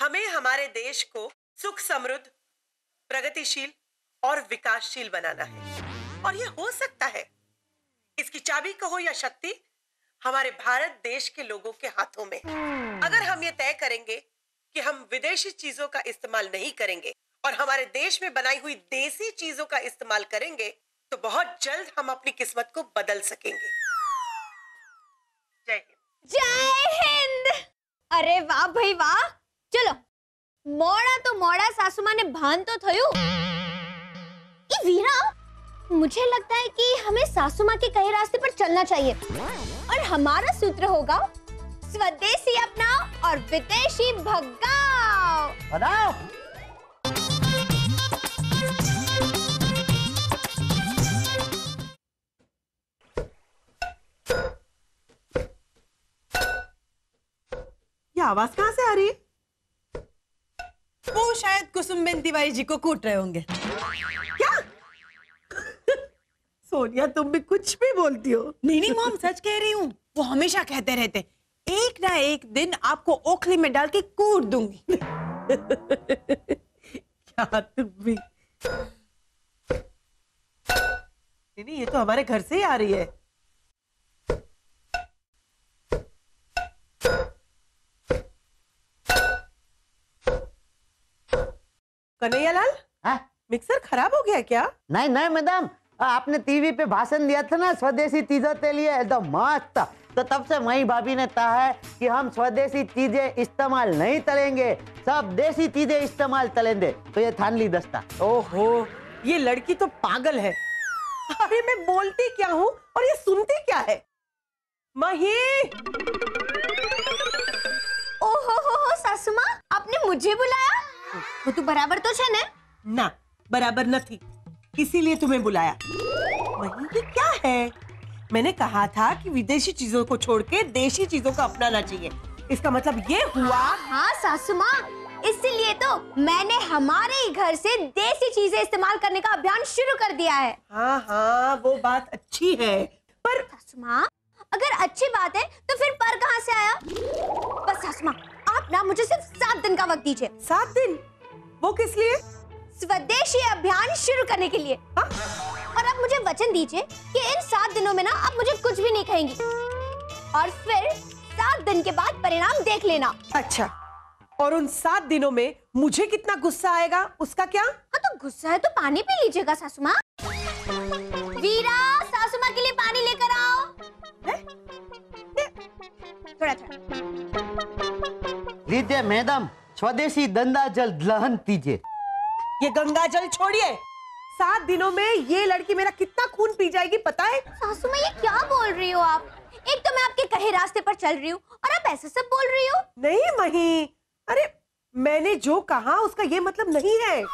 हमें हमारे देश को सुख समृद्ध, प्रगतिशील और विकासशील बनाना है और ये हो सकता है। इसकी चाबी कहो या शक्ति हमारे भारत देश के लोगों के हाथों में। अगर हम ये तय करेंगे कि हम विदेशी चीजों का इस्तेमाल नहीं करेंगे और हमारे देश में बनाई हुई देसी चीजों का इस्तेमाल करेंगे तो बहुत जल्द हम अपनी किस्मत को बदल सकेंगे। जय हिंद। जय हिंद। अरे वाह भाई वाह। चलो मोड़ा तो मोड़ा सासुमा ने भान तो थयो। ये वीरा, मुझे लगता है कि हमें सासुमा के कहे रास्ते पर चलना चाहिए और हमारा सूत्र होगा स्वदेशी अपनाओ और विदेशी भगाओ। बनाओ। ये आवाज कहाँ से आ रही है? वो शायद कुसुमबेन तिवारी जी को कूट रहे होंगे। क्या? सोनिया तुम भी कुछ भी बोलती हो। नहीं नहीं मॉम, सच कह रही हूँ। वो हमेशा कहते रहते एक ना एक दिन आपको ओखली में डाल के कूट दूंगी। क्या तुम भी? नहीं, ये तो हमारे घर से ही आ रही है। कन्हैयालाल, मिक्सर खराब हो गया क्या? नहीं नहीं मैडम, आपने टीवी पे भाषण दिया था ना स्वदेशी चीजों के लिए, एकदम मस्त। तो तब से मई भाभी ने कहा है कि हम स्वदेशी चीजें इस्तेमाल नहीं करेंगे, सब देसी चीजें इस्तेमाल करेंगे। तो ये ठान ली दस्ता। ओहो, ये लड़की तो पागल है। अरे मैं बोलती क्या हूँ और ये सुनती क्या है? मही! ओहो सासुमा, आपने मुझे बुलाया? वो तो बराबर तो है ना? ना, बराबर न थी, इसीलिए तुम्हें बुलाया। मही, ये क्या है? मैंने कहा था कि विदेशी चीजों को छोड़ के देशी चीजों का अपनाना चाहिए। इसका मतलब ये हुआ। हाँ सासुमा, इसीलिए तो मैंने हमारे ही घर से देसी चीजें इस्तेमाल करने का अभियान शुरू कर दिया है। हाँ, वो बात अच्छी है, पर सासुमा, अगर अच्छी बात है तो फिर पर कहाँ से आया? बस सासुमा, आप ना मुझे सिर्फ 7 दिन का वक्त दीजिए। 7 दिन? वो किस लिए? स्वदेशी अभियान शुरू करने के लिए। हाँ? और आप मुझे वचन दीजिए कि इन 7 दिनों में ना आप मुझे कुछ भी नहीं कहेंगी और फिर 7 दिन के बाद परिणाम देख लेना। अच्छा, और उन 7 दिनों में मुझे कितना गुस्सा आएगा उसका क्या? हाँ तो गुस्सा है तो पानी पी लीजिएगा सासुमा। वीरा, सासुमा के लिए पानी लेकर आओ। थोड़ा लीजिए मैडम, स्वदेशी गंगा जल दहन कीजिए। ये गंगा जल छोड़िए। 7 दिनों में ये लड़की मेरा कितना खून पी जाएगी पता है? सासुमा, ये क्या बोल रही हो आप? एक तो मैं आपके कहे रास्ते पर चल रही हूँ और आप ऐसे सब बोल रही हो। नहीं मही, अरे मैंने जो कहा उसका ये मतलब नहीं है।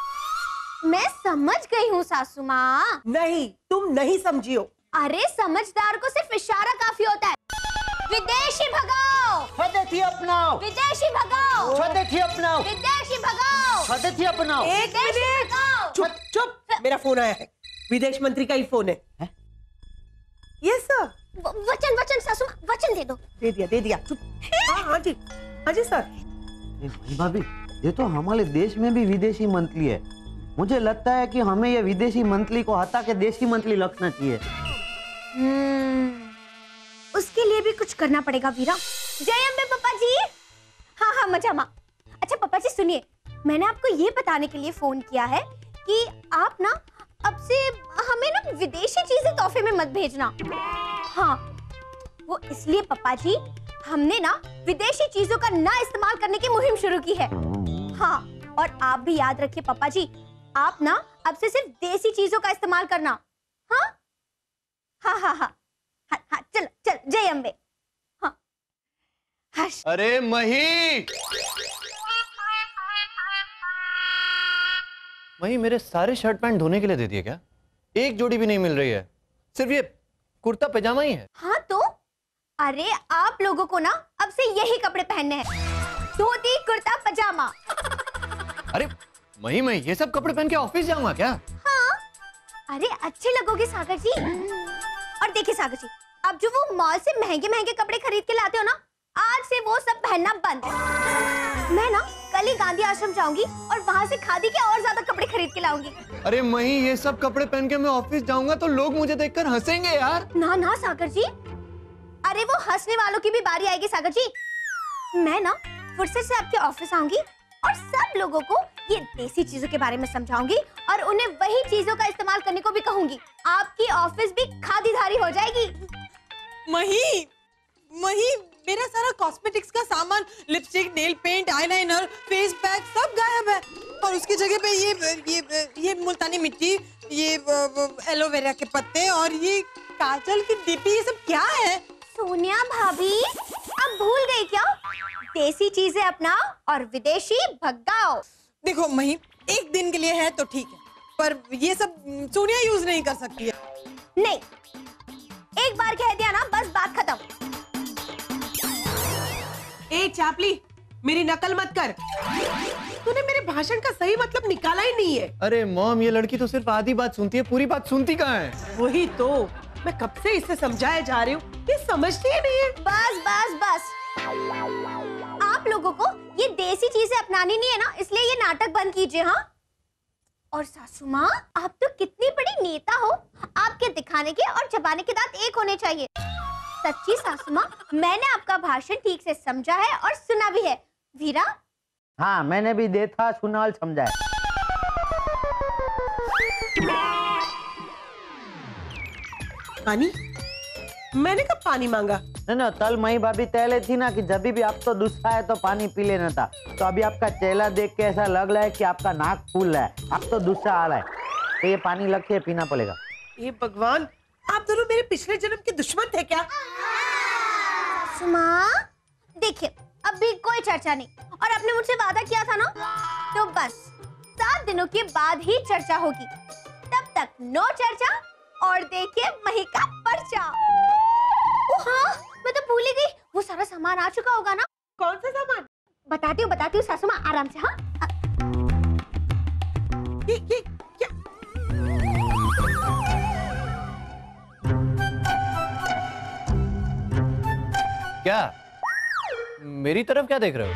मैं समझ गई हूँ सासुमा। नहीं, तुम नहीं समझी हो। अरे समझदार को सिर्फ इशारा काफी होता है। विदेशी भगाओ, स्वदेशी अपनाओ, विदेशी भगाओ, स्वदेशी अपनाओ, विदेशी भगाओ, स्वदेशी अपनाओ। एक मिनट, चुप चुप, मेरा फोन आया है, विदेश मंत्री का ही फोन है? ये सर। वचन सासुमा, वचन दे दो। दे दिया। चुप। हाँ जी सर। भाभी, ये तो हमारे देश में भी विदेशी मंत्री है। मुझे लगता है कि हमें ये विदेशी मंत्री को हटा के देशी मंत्री रखना चाहिए। उसके लिए भी कुछ करना पड़ेगा वीरा। जय अम्बे पापा जी। हाँ मजामा। अच्छा पापा जी सुनिए, मैंने आपको ये बताने के लिए फोन किया है कि आप ना अब से हमें ना विदेशी चीजें तोहफे में मत भेजना। हाँ, वो इसलिए पापा जी, हमने ना विदेशी चीजों का ना इस्तेमाल करने की मुहिम शुरू की है। हाँ, और आप भी याद रखिए पापा जी, आप ना अब से सिर्फ देसी चीजों का इस्तेमाल करना। हाँ, चल जय अम्बे। हाँ। अरे मही, मेरे सारे शर्ट पैंट धोने के लिए दे दिए क्या? एक जोड़ी भी नहीं मिल रही है, सिर्फ ये कुर्ता पैजामा ही है। हाँ तो अरे आप लोगों को ना अब से यही कपड़े पहनने हैं, धोती कुर्ता पजामा। अरे मही, मैं ये सब कपड़े पहन के ऑफिस जाऊंगा क्या? हाँ, अरे अच्छे लगोगे सागर जी। और देखिए सागर जी, अब जो वो मॉल से महंगे महंगे कपड़े खरीद के लाते हो ना, आज से वो सब पहनना बंद। मैं ना कल ही गांधी आश्रम जाऊंगी और वहाँ से खादी के और ज्यादा कपड़े खरीद के लाऊंगी। अरे मही, ये सब कपड़े पहन के मैं ऑफिस जाऊंगा तो लोग मुझे देखकर हंसेंगे यार। ना ना सागर जी, अरे वो हंसने वालों की भी बारी आएगी सागर जी। मैं ना फुर्सत से आपके ऑफिस आऊंगी और सब लोगों को ये देसी चीजों के बारे में समझाऊंगी और उन्हें वही चीजों का इस्तेमाल करने को भी कहूंगी। आपकी ऑफिस भी खादीधारी हो जाएगी। मही, मही, मेरा सारा कॉस्मेटिक्स का सामान, lipstick, nail paint, eyeliner, face pack सब गायब है और उसकी जगह पे ये मुल्तानी मिट्टी, ये एलोवेरा के पत्ते और ये काजल की डिब्बी, ये सब क्या है? सोनिया भाभी, अब भूल गई क्या? देसी चीजें अपनाओ और विदेशी भगाओ। देखो मही, एक दिन के लिए है तो ठीक है, पर ये सब सोनिया यूज नहीं कर सकती है। नहीं, एक बार कह दिया ना, बस बात खत्म। ए चापली, मेरी नकल मत कर। तूने मेरे भाषण का सही मतलब निकाला ही नहीं है। अरे मॉम, ये लड़की तो सिर्फ आधी बात सुनती है, पूरी बात सुनती कहाँ है? वही तो मैं कब से इसे समझाए जा रही हूँ, ये समझती ही नहीं है। बस बस बस, आप लोगों को ये देसी चीजें अपनानी नहीं है ना, इसलिए ये नाटक बंद कीजिए। हाँ, और सासू माँ, आप तो कितनी बड़ी नेता हो, आपके दिखाने के और चबाने के दांत एक होने चाहिए। सच्ची सासू माँ, मैंने आपका भाषण ठीक से समझा है और सुना भी है। वीरा? हाँ, मैंने भी देखा, सुना और समझा है। पानी? मैंने कब पानी मांगा? ना, कल मई भाभी तैले थी ना कि जब भी आपको गुस्सा है तो पानी पी लेना था। तो अभी आपका चेहरा देख के ऐसा लग रहा है कि आपका नाक फूल रहा है, आप तो गुस्सा आ रहा है, तो ये पानी लग के पीना पड़ेगा। ये भगवान, आप दोनों मेरे पिछले जन्म के दुश्मन थे क्या? सुमा, देखिए, अभी कोई चर्चा नहीं, और आपने मुझसे वादा किया था ना, तो बस 7 दिनों के बाद ही चर्चा होगी। तब तक नो चर्चा, और देखिए मही का पर्चा। हाँ, मैं तो भूल ही गई, वो सारा सामान आ चुका होगा ना? कौन सा सामान? बताती हूँ सासू माँ, आराम से। हाँ, ये क्या? क्या? मेरी तरफ क्या देख रहे हो?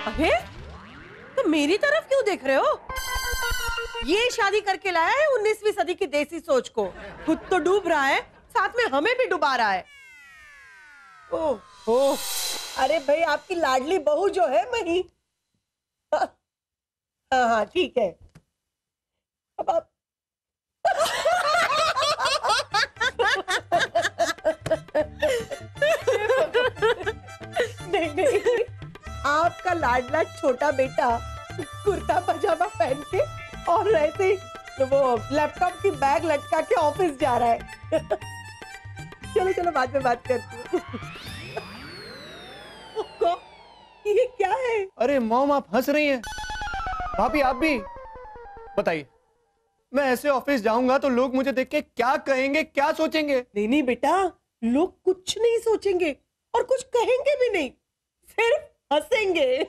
अरे, तो मेरी तरफ क्यों देख रहे हो? ये शादी करके लाया है 19वीं सदी की देसी सोच को। खुद तो डूब रहा है, साथ में हमें भी डुबा रहा है। ओह, अरे भाई, आपकी लाडली बहू जो है मही। हाँ, ठीक है। अब आप नहीं, आपका लाडला छोटा बेटा कुर्ता पजामा पहन के और ऐसे वो लैपटॉप की बैग लटका के ऑफिस जा रहा है। चलो बाद में बात करती हूँ। ये क्या है? अरे मॉम, आप हंस रही हैं। भाभी, आप भी बताइए, मैं ऐसे ऑफिस जाऊंगा तो लोग मुझे देख के क्या कहेंगे, क्या सोचेंगे? नहीं बेटा, लोग कुछ नहीं सोचेंगे और कुछ कहेंगे भी नहीं, सिर्फ हंसेंगे।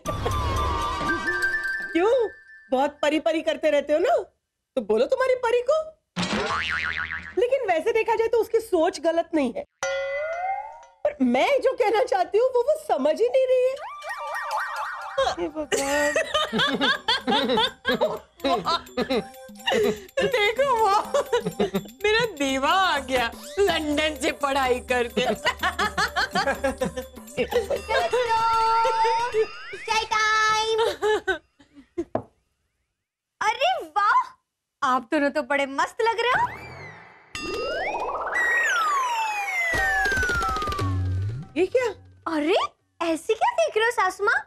क्यों? बहुत परी परी करते रहते हो ना, तो बोलो तुम्हारी परी को। लेकिन वैसे देखा जाए तो उसकी सोच गलत नहीं है, पर मैं जो कहना चाहती हूँ वो समझ ही नहीं रही है। देखो वो मेरा दीवा आ गया लंदन से पढ़ाई करके। चाय टाइम। अरे वाह, आप दोनों तो बड़े मस्त लग रहे हो। ये क्या? अरे, ऐसी क्या देख रहे हो सासू माँ?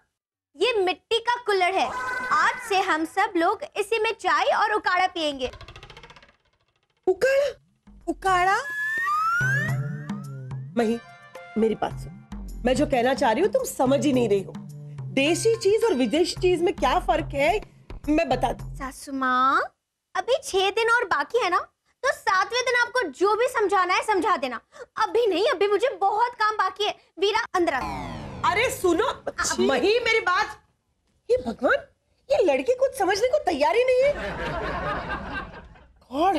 ये मिट्टी का कुल्हड़ है। आज से हम सब लोग इसी में चाय और उकाड़ा पियेंगे। उकाड़ा? उकाड़ा? मही, मेरी बात सुन। मैं जो कहना चाह रही हूँ तुम समझ ही नहीं रही हो। देसी चीज और विदेशी चीज में क्या फर्क है मैं बता दूं। सासू माँ, अभी 6 दिन और बाकी है ना, तो 7वें दिन आपको जो भी समझाना है समझा देना। अभी नहीं, अभी मुझे बहुत काम बाकी है। वीरा, अंदर आ। अरे सुनो मही, मेरी बात। ये भगवान, ये लड़की कुछ समझने को तैयार ही नहीं है। गॉड।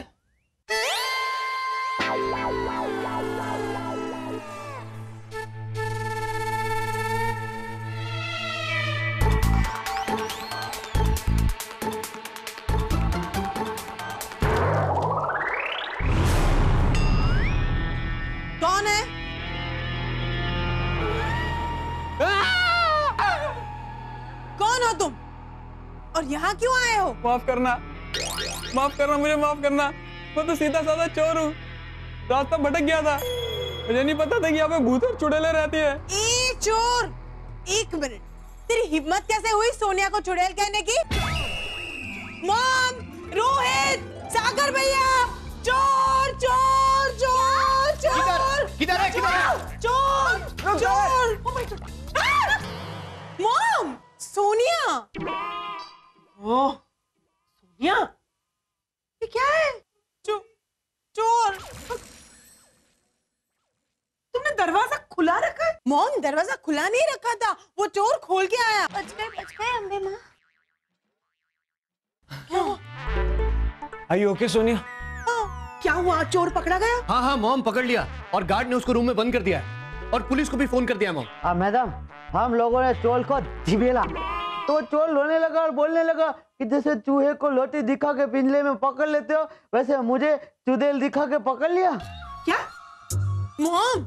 और यहाँ क्यों आए हो? माफ करना, मुझे माफ करना। मैं तो सीधा साधा चोर हूँ, रास्ता भटक गया था। मुझे नहीं पता था कि यहाँ पे भूत और चुड़ैलें रहती है। ए चोर, एक मिनट, तेरी हिम्मत कैसे हुई सोनिया को चुड़ैल कहने की? मॉम, रोहित, सागर भैया, चोर चोर चोर चोर, किधर है चोर चोर। मॉम, सोनिया। ओह, सोनिया, ये क्या है? चोर। तुमने दरवाजा खुला रखा है? मॉम, दरवाजा खुला नहीं रखा था, वो चोर खोल के आया। बच गए अम्बे माँ। Are you okay, Sonia? क्या हुआ? चोर पकड़ा गया? हाँ हाँ मॉम, पकड़ लिया और गार्ड ने उसको रूम में बंद कर दिया है और पुलिस को भी फोन कर दिया मॉम। मैडम, हम लोगों ने चोर को झिबेला तो चोर रोने लगा और बोलने लगा कि जैसे चूहे को लोटी दिखा के पिंजरे में पकड़ लेते हो, वैसे मुझे चुड़ैल दिखा के पकड़ लिया। क्या? मॉम,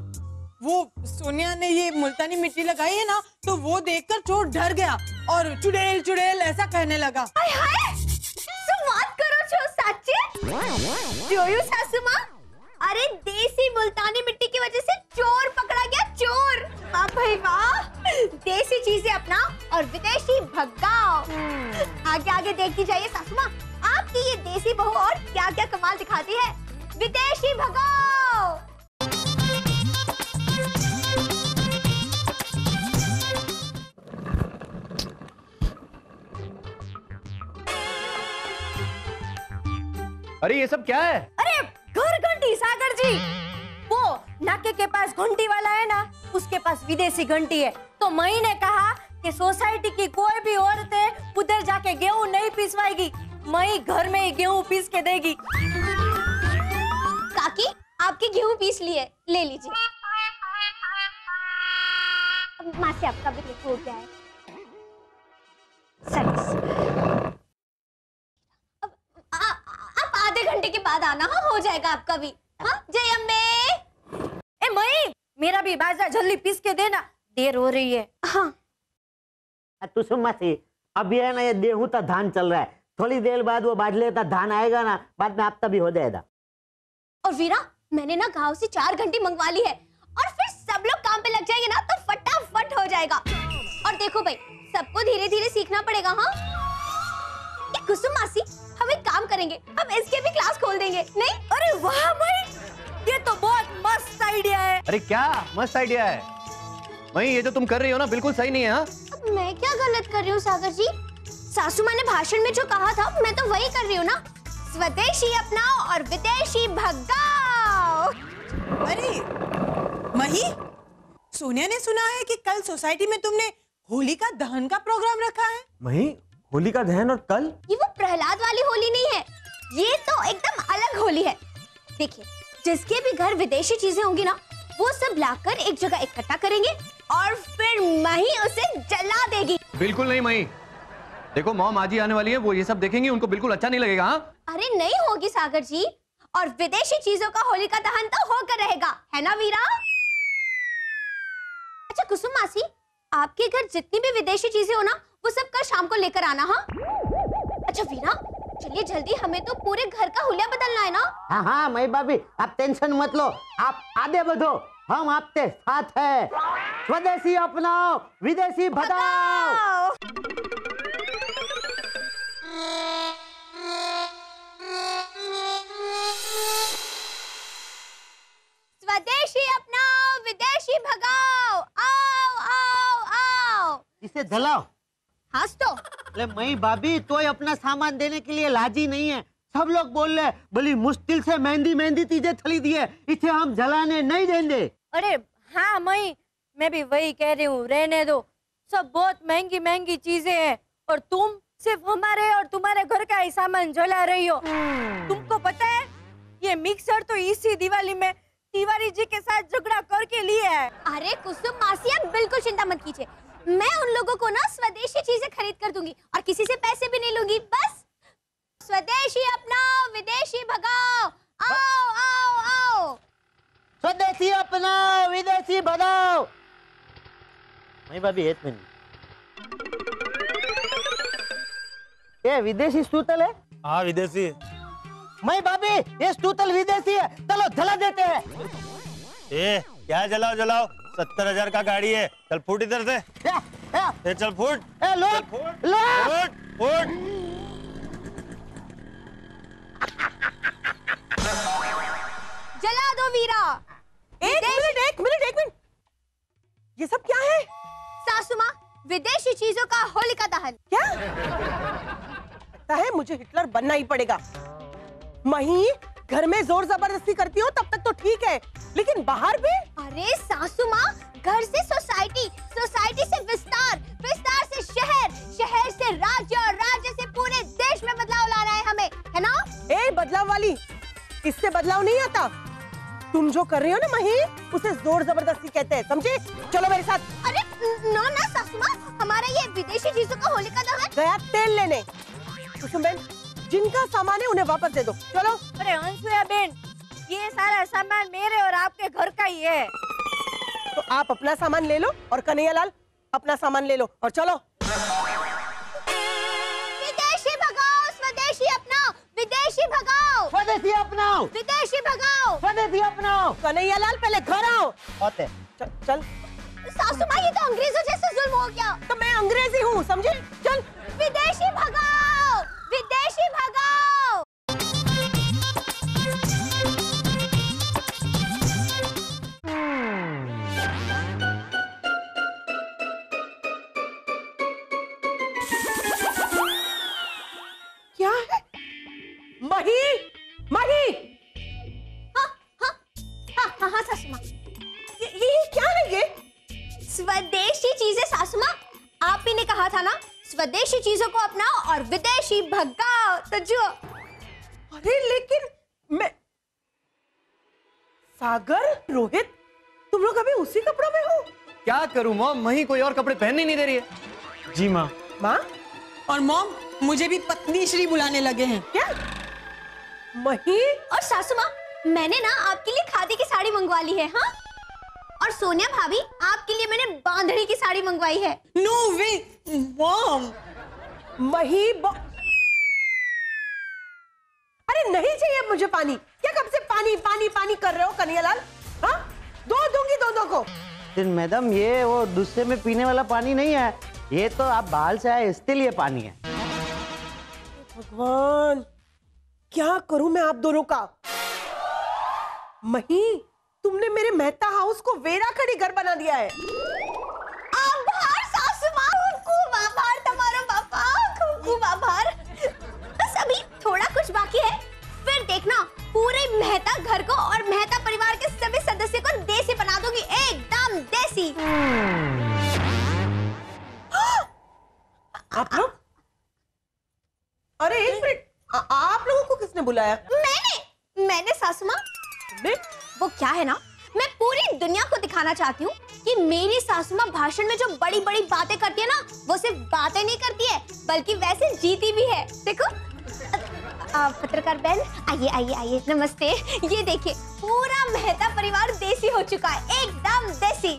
वो सोनिया ने ये मुल्तानी मिट्टी लगाई है ना, तो वो देखकर चोर डर गया और चुड़ैल चुड़ैल ऐसा कहने लगा। हाय हाय, संवाद करो छो साचे। जोयू सासू माँ, अरे देसी मुल्तानी मिट्टी की वजह से चोर पकड़ा गया, चोर। वाह भाई वाह, देसी चीजें अपनाओ और विदेशी भगाओ। आगे आगे देखती जाइए सासू माँ, आपकी ये देसी बहू और क्या क्या कमाल दिखाती है। विदेशी भगाओ। अरे ये सब क्या है? अरे घर घंटी सागर जी, वो नाके के पास घंटी वाला है ना, उसके पास विदेशी घंटी है। तो मई ने कहा कि सोसाइटी की कोई भी औरतें उधर जाके गेहूं नहीं पिसवाएगी, मई घर में ही गेहूं पीस के देगी। काकी, आपके गेहूं पीस लिए, ले लीजिए। माँ से आपका भी हो गया है। आप आधे घंटे के बाद आना, हाँ हो जाएगा आपका भी। हाँ जय अम्बे। ए मई, मेरा भी बाजरा जल्दी पीस के देना, देर हो रही है। हाँ तू सुन मासी, अभी है ना ये गेहूं का धान चल रहा है, थोड़ी देर बाद वो बाजरे का धान आएगा ना, बाद में आपका भी हो जाएगा। और वीरा, मैंने ना गांव से 4 घंटी मंगवा ली है और फिर सब लोग काम पे लग जाएंगे ना तो फटाफट हो जाएगा। और देखो भाई, सबको धीरे धीरे सीखना पड़ेगा। हाँ ये कुसुम मासी, हम एक काम करेंगे, हम इसके भी क्लास खोल देंगे। नहीं? अरे वाह भाई, ये तो बहुत मस्त आइडिया है। अरे क्या मस्त आइडिया है मई, ये जो तुम कर रही हो ना बिल्कुल सही नहीं है। हाँ अब मैं क्या गलत कर रही हूँ सागर जी? सासू माँ ने भाषण में जो कहा था मैं तो वही कर रही हूँ ना, स्वदेशी अपनाओ और विदेशी भगाओ। अरे मही, सोनिया ने सुना है कि कल सोसाइटी में तुमने होलिका दहन का प्रोग्राम रखा है। मही, होलिका दहन और कल? ये वो प्रहलाद वाली होली नहीं है, ये तो एकदम अलग होली है। देखिए, जिसके भी घर विदेशी चीजें होंगी ना, वो सब लाकर एक जगह इकट्ठा करेंगे और फिर मही उसे जला देगी। बिल्कुल नहीं मई, देखो मॉम आज ही आने वाली है, वो ये सब देखेंगी, उनको बिल्कुल अच्छा नहीं लगेगा। हाँ अरे नहीं होगी सागर जी, और विदेशी चीजों का होलिका दहन तो होकर रहेगा, है ना वीरा? अच्छा कुसुम मासी, आपके घर जितनी भी विदेशी चीजें हो ना, वो सब कल शाम को लेकर आना। हाँ अच्छा वीरा, चलिए जल्दी, हमें तो पूरे घर का हुलिया बदलना है ना। हाँ हाँ मई भाभी, आप टेंशन मत लो, आप आगे बढ़ो, हम आपके साथ हैं। स्वदेशी अपनाओ, विदेशी भगाओ। स्वदेशी अपनाओ, विदेशी भगाओ। आओ आओ आओ। इसे जलाओ। हंस तो। अरे मई भाभी, कोई अपना सामान देने के लिए लाजी नहीं है। सब लोग बोल रहे बड़ी मुश्किल से मेहंदी मेहंदी चीजें खरीदी है, इसे हम जलाने नहीं देंगे। अरे हाँ मई, मैं भी वही कह रही हूँ, रहने दो, सब बहुत महंगी महंगी चीजें हैं और तुम सिर्फ हमारे और तुम्हारे घर का ही सामान जला रही हो। तुमको पता है, ये मिक्सर तो इसी दिवाली में तिवारी जी के साथ झगड़ा करके लिए है। अरे कुसुम मासी, आप बिल्कुल चिंता मत कीजिए, मैं उन लोगों को ना स्वदेशी चीजें खरीद कर दूंगी और किसी से पैसे भी नहीं लूंगी। बस स्वदेशी अपनाओ, विदेशी भगाओ। आओ आओ आओ। स्वदेशी अपनाओ, विदेशी भगाओ। मई भाभी एक मिनट, ये विदेशी स्तूतल है? हाँ विदेशी है। मैं भाभी ये स्तूतल विदेशी है, चलो जला देते हैं। ए क्या जलाओ जलाओ, 70,000 का गाड़ी है, चल फूट इधर से। ए चल फूट, ए लो चल फूट, लो। फूट फूट। जला दो वीरा। एक मिनट, ये सब क्या है? सासू माँ, विदेशी चीजों का होलिका दहन। क्या लगता है मुझे हिटलर बनना ही पड़ेगा। मही, घर में जोर जबरदस्ती करती हो तब तक तो ठीक है, लेकिन बाहर भी? अरे सासू माँ, घर से सोसाइटी, सोसाइटी से विस्तार, विस्तार से शहर, शहर से राज्य और राज्य से पूरे देश में बदलाव लाना है हमें, है ना? ए बदलाव वाली, इससे बदलाव नहीं आता। तुम जो कर रही हो ना मही, उसे जोर जबरदस्ती कहते हैं, समझे? चलो मेरे साथ। अरे नो ना सासू माँ, हमारा ये विदेशी चीजों का होलिका दहन। गया तेल लेने। कुसुम बहन, जिनका सामान है उन्हें वापस दे दो, चलो। अरे अंशुया बहन, ये सारा सामान मेरे और आपके घर का ही है। तो आप अपना सामान ले लो और कन्हैयालाल अपना सामान ले लो और चलो। विदेशी भगाओ, स्वदेशी अपनाओ, विदेशी भगाओ, स्वदेशी अपनाओ, विदेशी भगाओ। स्वदेशी अपनाओ। कन्हैयालाल पहले घर आओ। होते चल। सासू माँ, ये तो अंग्रेजों जैसा जुल्म हो गया। तो मैं अंग्रेजी हूँ, समझे? चल। विदेशी भगाओ, विदेशी भगाओ। क्या है? मही, मही। हाँ सासू माँ, ये क्या है ये? स्वदेशी चीजें सासू माँ, आप ही ने कहा था ना, स्वदेशी चीजों को अपनाओ और विदेशी भगाओ, तो जो। अरे लेकिन मैं, सागर, रोहित, तुम लोग अभी उसी कपड़ों में हो? क्या करूं मॉम, मही कोई और कपड़े पहनने नहीं दे रही है। जी माँ। माँ? और मॉम, मुझे भी पत्नी श्री बुलाने लगे हैं। क्या? मही? और सासू माँ, मैंने ना आपके लिए खादी की साड़ी मंगवा ली है। हाँ, और सोनिया भाभी, आपके लिए मैंने बांधनी की साड़ी मंगवाई है। नो वे मॉम। मही अरे नहीं चाहिए मुझे पानी। क्या कब से पानी पानी पानी कर रहे हो कन्हैयालाल? हाँ, दो दूंगी दोनों को। मैडम ये वो दूसरे में पीने वाला पानी नहीं है, ये तो आप बाहर से आए इसके लिए पानी है। भगवान, क्या करूं मैं आप दोनों का? मही, तुमने मेरे मेहता हाउस को वेरा खड़ी घर बना दिया है। आभार सासू माँ, खूब आभार तुम्हारा पापा, खूब आभार। बस अभी थोड़ा कुछ बाकी है, फिर देखना पूरे मेहता घर को और मेहता परिवार के सभी सदस्यों को देसी बना दूंगी, एकदम देसी। आप लोग? अरे एक मिनट, आप लोगों को किसने बुलाया? मैंने सासू माँ। मैं? वो क्या है ना, मैं पूरी दुनिया को दिखाना चाहती हूँ कि मेरी सासू माँ भाषण में जो बड़ी बड़ी बातें करती है ना, वो सिर्फ बातें नहीं करती है, बल्कि वैसे जीती भी है। देखो पत्रकार बहन, आइए आइए आइए, नमस्ते। ये देखिए, पूरा मेहता परिवार देसी हो चुका है, एकदम देसी।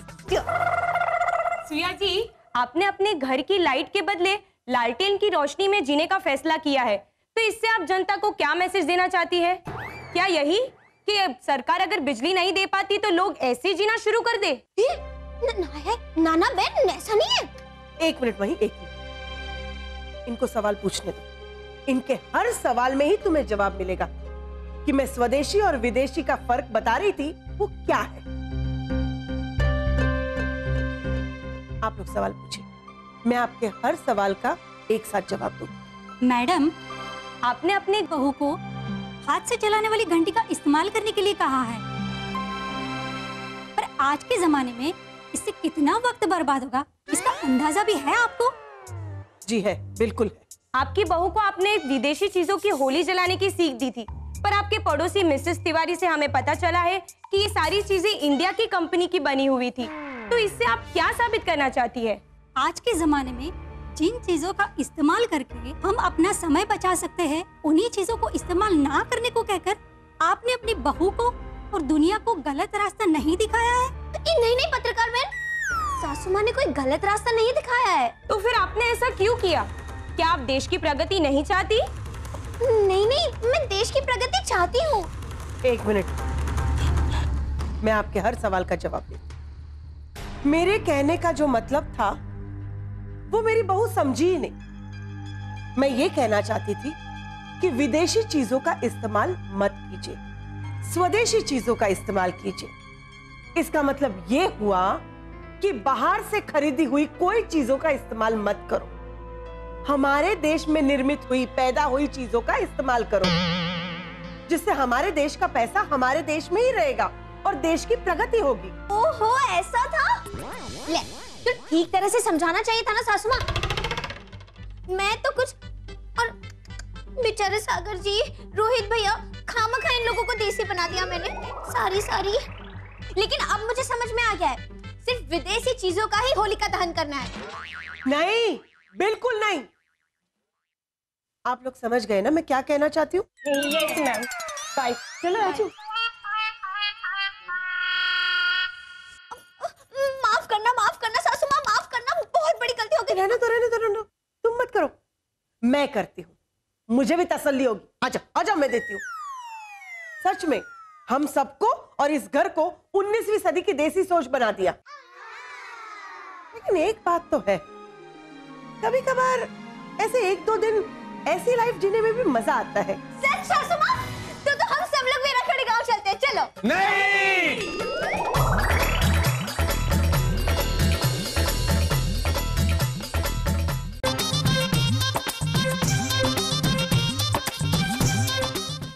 सुया जी, आपने अपने घर की लाइट के बदले लालटेन की रोशनी में जीने का फैसला किया है, तो इससे आप जनता को क्या मैसेज देना चाहती है? क्या यही कि सरकार अगर बिजली नहीं दे पाती तो लोग ऐसे जीना शुरू कर दे? नाना बहन, ऐसा नहीं है। एक मिनट वही, एक मिनट, इनको सवाल पूछने दो। इनके हर सवाल में ही तुम्हें जवाब मिलेगा कि मैं स्वदेशी और विदेशी का फर्क बता रही थी, वो क्या है। आप लोग सवाल पूछिए, मैं आपके हर सवाल का एक साथ जवाब दूंगी। मैडम, आपने अपने बहू को हाथ से चलाने वाली घंटी का इस्तेमाल करने के लिए कहा है, पर आज के जमाने में इससे कितना वक्त बर्बाद होगा, इसका अंदाजा भी है आपको? जी है, बिल्कुल है। आपकी बहू को आपने विदेशी चीजों की होली जलाने की सीख दी थी, पर आपके पड़ोसी मिसेस तिवारी से हमें पता चला है कि ये सारी चीजें इंडिया की कंपनी की बनी हुई थी। तो इससे आप क्या साबित करना चाहती है? आज के जमाने में जिन चीजों का इस्तेमाल करके हम अपना समय बचा सकते हैं, उन्हीं चीजों को इस्तेमाल ना करने को कहकर आपने अपनी बहू को और दुनिया को गलत रास्ता नहीं दिखाया है? नहीं पत्रकार बहन, सासू माँ ने कोई गलत रास्ता नहीं दिखाया है। तो फिर आपने ऐसा क्यों किया? क्या आप देश की प्रगति नहीं चाहती? नहीं नहीं, मैं देश की प्रगति चाहती हूँ। एक मिनट, मैं आपके हर सवाल का जवाब देती। मेरे कहने का जो मतलब था वो मेरी बहू समझी ही नहीं। मैं ये कहना चाहती थी कि विदेशी चीजों का इस्तेमाल मत कीजिए, स्वदेशी चीजों का इस्तेमाल कीजिए। इसका मतलब ये हुआ कि बाहर से खरीदी हुई कोई चीजों का इस्तेमाल मत करो, हमारे देश में निर्मित हुई, पैदा हुई चीजों का इस्तेमाल करो, जिससे हमारे देश का पैसा हमारे देश में ही रहेगा और देश की प्रगति होगी। ओहो, ऐसा था? ले, तो ठीक तरह से समझाना चाहिए था ना सासू माँ। मैं तो कुछ, और बेचारे सागर जी, रोहित भैया, खामखा इन लोगों को देसी बना दिया मैंने। सारी। लेकिन अब मुझे समझ में आ गया है, सिर्फ विदेशी चीजों का ही होलिका दहन करना है। नहीं, बिल्कुल नहीं। आप लोग समझ गए ना मैं क्या कहना चाहती हूँ? Yes ma'am, bye. चलो राजू। माफ करना सासू माँ, माफ करना, बहुत बड़ी गलती हो गई। रहने दो, तुम मत करो, मैं करती हूँ, मुझे भी तसल्ली होगी। आजा मैं देती हूँ। सच में हम सबको और इस घर को 19वीं सदी की देसी सोच बना दिया। लेकिन एक बात तो है, कभी कभार ऐसे 1-2 दिन ऐसी लाइफ जीने में भी मजा आता है। सच सासू माँ, तो हम सब लोग मेरा खड़े गांव चलते हैं, चलो। नहीं,